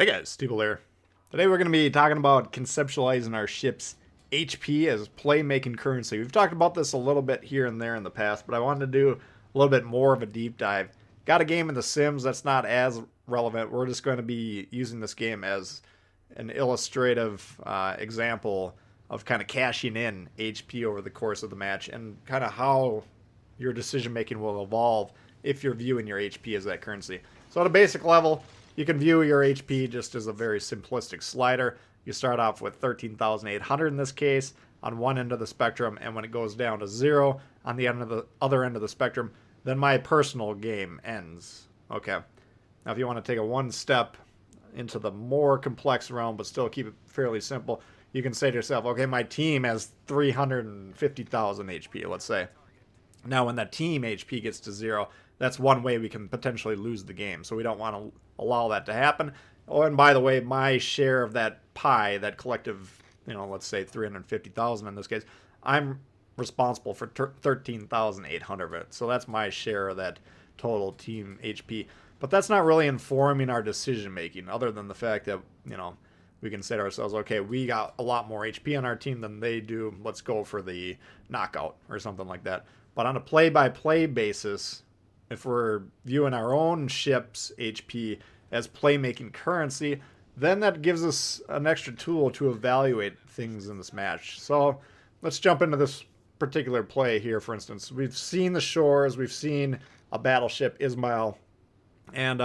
Hey guys, Tbull here. Today we're going to be talking about conceptualizing our ship's HP as playmaking currency. We've talked about this a little bit here and there in the past, but I wanted to do a little bit more of a deep dive. Got a game in The Sims that's not as relevant. We're just going to be using this game as an illustrative example of kind of cashing in HP over the course of the match and kind of how your decision making will evolve if you're viewing your HP as that currency. So at a basic level, you can view your HP just as a very simplistic slider. You start off with 13,800 in this case on one end of the spectrum, and when it goes down to 0 on the other end of the spectrum, then my personal game ends. Okay. Now if you want to take it one step into the more complex realm but still keep it fairly simple, you can say to yourself, okay, my team has 350,000 HP, let's say. Now when that team HP gets to 0, that's one way we can potentially lose the game. So we don't want to allow that to happen. Oh, and by the way, my share of that pie, that collective, let's say 350,000 in this case, I'm responsible for 13,800 of it. So that's my share of that total team HP. But that's not really informing our decision making, other than the fact that, we can say to ourselves, okay, we got a lot more HP on our team than they do. Let's go for the knockout or something like that. But on a play-by-play basis, if we're viewing our own ship's HP as playmaking currency, then that gives us an extra tool to evaluate things in this match. So let's jump into this particular play here, for instance. We've seen the shores, we've seen a battleship, Ismail, and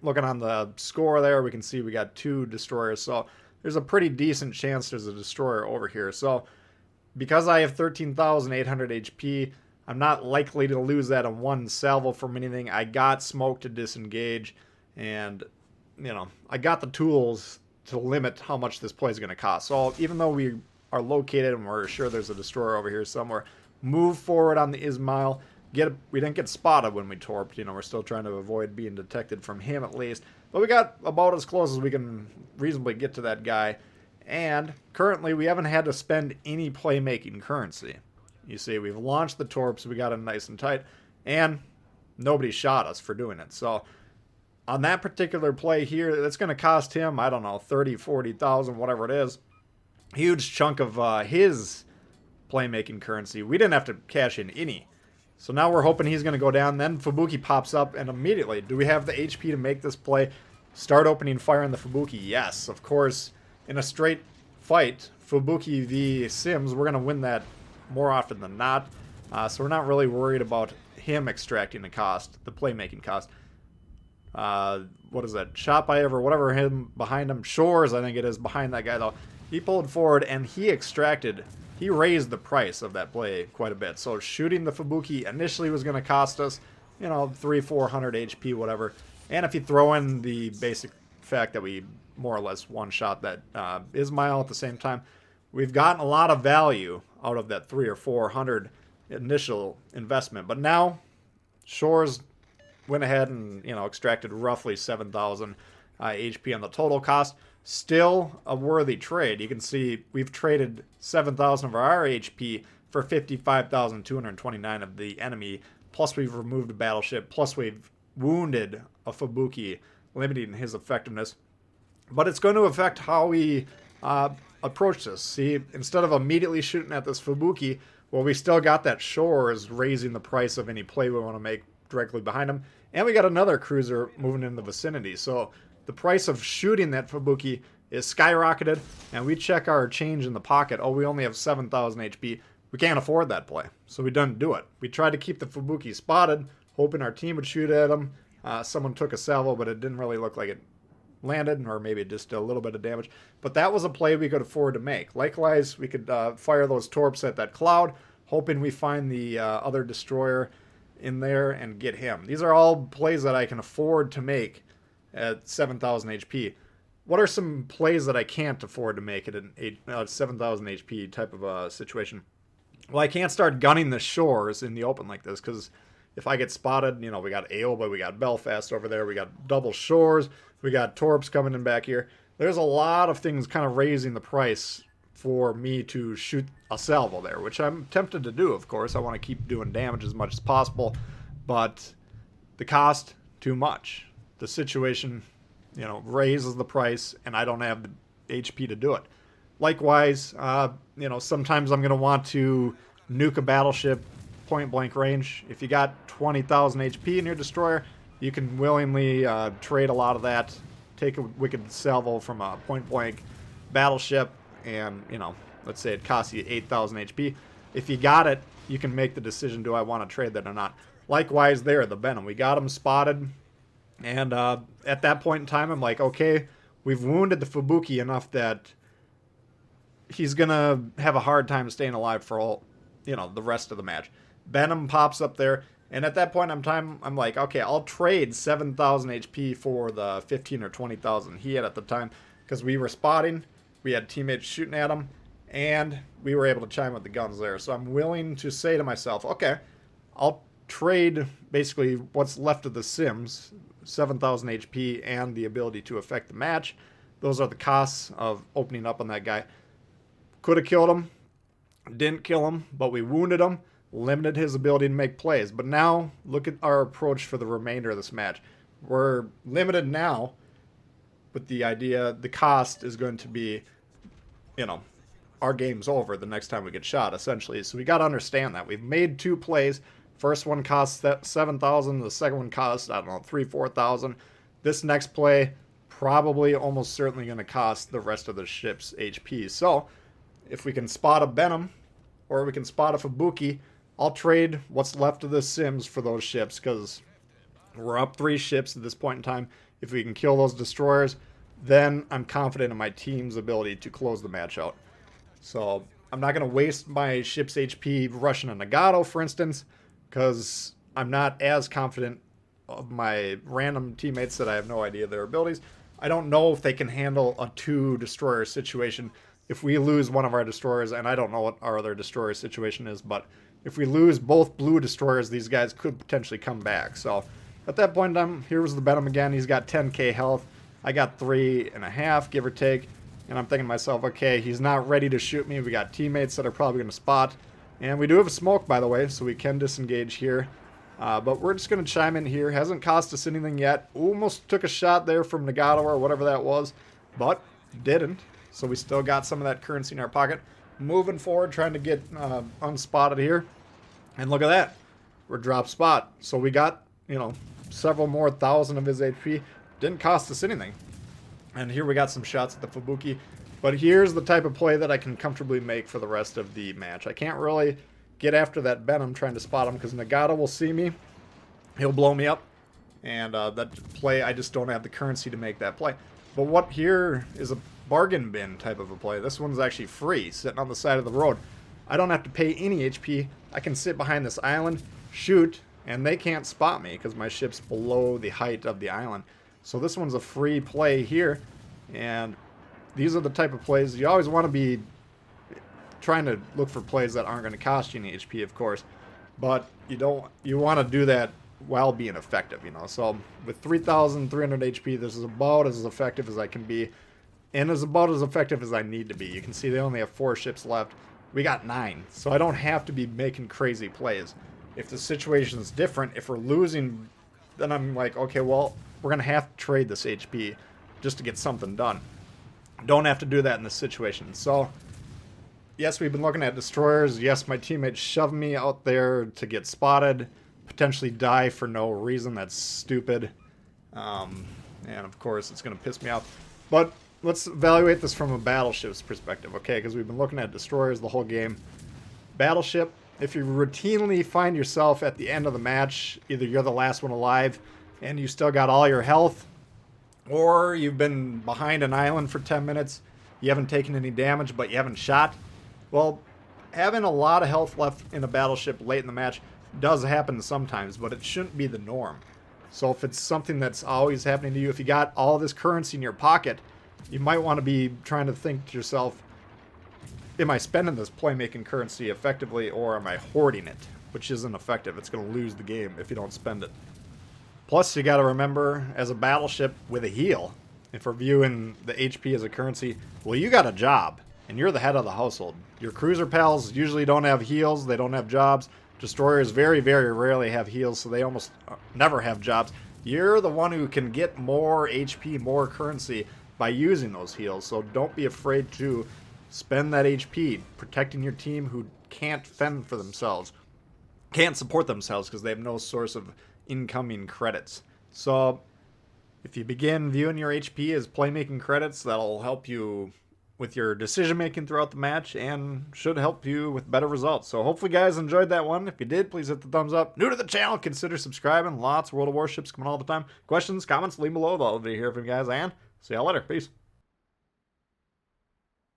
looking on the score there, we can see we got 2 destroyers. So there's a pretty decent chance there's a destroyer over here. So because I have 13,800 HP, I'm not likely to lose that in one salvo from anything. I got smoke to disengage, and, I got the tools to limit how much this play is going to cost. So even though we are located and we're sure there's a destroyer over here somewhere, move forward on the Ismail. We didn't get spotted when we torped. We're still trying to avoid being detected from him at least. But we got about as close as we can reasonably get to that guy. And currently we haven't had to spend any playmaking currency. You see, we've launched the torps, we got him nice and tight, and nobody shot us for doing it. So on that particular play here, that's going to cost him, I don't know, 30, 40,000, whatever it is. Huge chunk of his playmaking currency. We didn't have to cash in any. So now we're hoping he's going to go down. Then Fubuki pops up, and immediately, do we have the HP to make this play? Start opening fire on the Fubuki. Yes, of course. In a straight fight, Fubuki v. Sims, we're going to win that more often than not. So we're not really worried about him extracting the cost, the playmaking cost. What is that? Shot by ever, whatever him behind him. Shores, I think it is, behind that guy though. He pulled forward and he raised the price of that play quite a bit. So shooting the Fubuki initially was going to cost us, 300-400 HP, whatever. And if you throw in the basic fact that we more or less one-shot that Ismail at the same time, we've gotten a lot of value out of that 300 or 400 initial investment. But now, Shores went ahead and, extracted roughly 7,000 HP on the total cost. Still a worthy trade. You can see we've traded 7,000 of our HP for 55,229 of the enemy. Plus we've removed a battleship. Plus we've wounded a Fubuki, limiting his effectiveness. But it's going to affect how we approach this. See, instead of immediately shooting at this Fubuki, well, we still got that Shores raising the price of any play we want to make directly behind him. And we got another cruiser moving in the vicinity. So the price of shooting that Fubuki is skyrocketed, and we check our change in the pocket. Oh, we only have 7,000 HP. We can't afford that play, so we didn't do it. We tried to keep the Fubuki spotted, hoping our team would shoot at him. Someone took a salvo, but it didn't really look like it landed, or maybe just a little bit of damage. But that was a play we could afford to make. Likewise, we could fire those torps at that cloud, hoping we find the other destroyer in there and get him. These are all plays that I can afford to make at 7,000 HP. What are some plays that I can't afford to make at a 7,000 HP type of a situation? Well, I can't start gunning the Shores in the open like this, because if I get spotted, we got Aoba, we got Belfast over there, we got double Shores, we got Torps coming in back here. There's a lot of things kind of raising the price for me to shoot a salvo there, which I'm tempted to do, of course. I want to keep doing damage as much as possible, but the cost, too much. The situation raises the price, and I don't have the HP to do it. Likewise, sometimes I'm going to want to nuke a battleship point blank range. If you got 20,000 HP in your destroyer, you can willingly trade a lot of that, take a wicked salvo from a point blank battleship, and let's say it costs you 8,000 HP. If you got it, you can make the decision: do I want to trade that or not? Likewise, there, the Venom, we got him spotted, and at that point in time, I'm like, okay, we've wounded the Fubuki enough that he's gonna have a hard time staying alive for all, the rest of the match. Venom pops up there, and at that point in time, I'm like, okay, I'll trade 7,000 HP for the 15 or 20,000 he had at the time, because we were spotting, we had teammates shooting at him, and we were able to chime with the guns there. So I'm willing to say to myself, okay, I'll trade basically what's left of the Sims, 7,000 HP and the ability to affect the match. Those are the costs of opening up on that guy. Could have killed him, didn't kill him, but we wounded him, limited his ability to make plays. But now, look at our approach for the remainder of this match. We're limited now, with the idea the cost is going to be, our game's over the next time we get shot, essentially. So we got to understand that. We've made 2 plays. First one cost 7,000. The second one cost, 3,000-4,000. This next play probably almost certainly going to cost the rest of the ship's HP. So if we can spot a Venom or we can spot a Fubuki, I'll trade what's left of the Sims for those ships, because we're up 3 ships at this point in time. If we can kill those destroyers, then I'm confident in my team's ability to close the match out. So I'm not going to waste my ship's HP rushing a Nagato, for instance, because I'm not as confident of my random teammates that I have no idea their abilities. I don't know if they can handle a 2 destroyer situation. If we lose one of our destroyers, and I don't know what our other destroyer situation is, but if we lose both blue destroyers, these guys could potentially come back. So at that point in time, here was the Venom again. He's got 10k health. I got 3.5, give or take. And I'm thinking to myself, okay, he's not ready to shoot me. We got teammates that are probably going to spot. And we do have a smoke, by the way, so we can disengage here. But we're just going to chime in here. Hasn't cost us anything yet. Almost took a shot there from Nagato or whatever that was, but didn't. So we still got some of that currency in our pocket. Moving forward, trying to get unspotted here. And look at that. We're drop spot. So we got, several more thousand of his HP. Didn't cost us anything. And here we got some shots at the Fubuki. But here's the type of play that I can comfortably make for the rest of the match. I can't really get after that Venom trying to spot him, because Nagato will see me. He'll blow me up. And that play, I just don't have the currency to make that play. But what here is a bargain bin type of a play. This one's actually free, sitting on the side of the road. I don't have to pay any HP. I can sit behind this island, shoot, and they can't spot me because my ship's below the height of the island. So this one's a free play here, and these are the type of plays you always want to be trying to look for plays that aren't going to cost you any HP, of course, but you want to do that while being effective, So with 3,300 HP, this is about as effective as I can be, and is about as effective as I need to be. You can see they only have 4 ships left. We got 9, so I don't have to be making crazy plays. If the situation is different, if we're losing, then I'm like, okay, well, we're going to have to trade this HP just to get something done. Don't have to do that in this situation. So, yes, we've been looking at destroyers. Yes, my teammates shoved me out there to get spotted, potentially die for no reason. That's stupid. And, of course, it's going to piss me off. But let's evaluate this from a battleship's perspective, okay? Because we've been looking at destroyers the whole game. Battleship, if you routinely find yourself at the end of the match, either you're the last one alive and you still got all your health, or you've been behind an island for 10 minutes, you haven't taken any damage, but you haven't shot, well, having a lot of health left in a battleship late in the match does happen sometimes, but it shouldn't be the norm. So if it's something that's always happening to you, if you got all this currency in your pocket, you might want to be trying to think to yourself, am I spending this playmaking currency effectively, or am I hoarding it? Which isn't effective. It's going to lose the game if you don't spend it. Plus, you got to remember, as a battleship with a heal, if we're viewing the HP as a currency, well, you got a job, and you're the head of the household. Your cruiser pals usually don't have heals. They don't have jobs. Destroyers very, very rarely have heals, so they almost never have jobs. You're the one who can get more HP, more currency by using those heals. So don't be afraid to spend that HP protecting your team who can't fend for themselves, can't support themselves because they have no source of incoming credits. So if you begin viewing your HP as playmaking credits, that'll help you with your decision making throughout the match and should help you with better results. So hopefully guys enjoyed that one. If you did, please hit the thumbs up. New to the channel, consider subscribing. Lots of World of Warships coming all the time. Questions, comments, leave below. I'll be here for you guys, and see y'all later. Peace.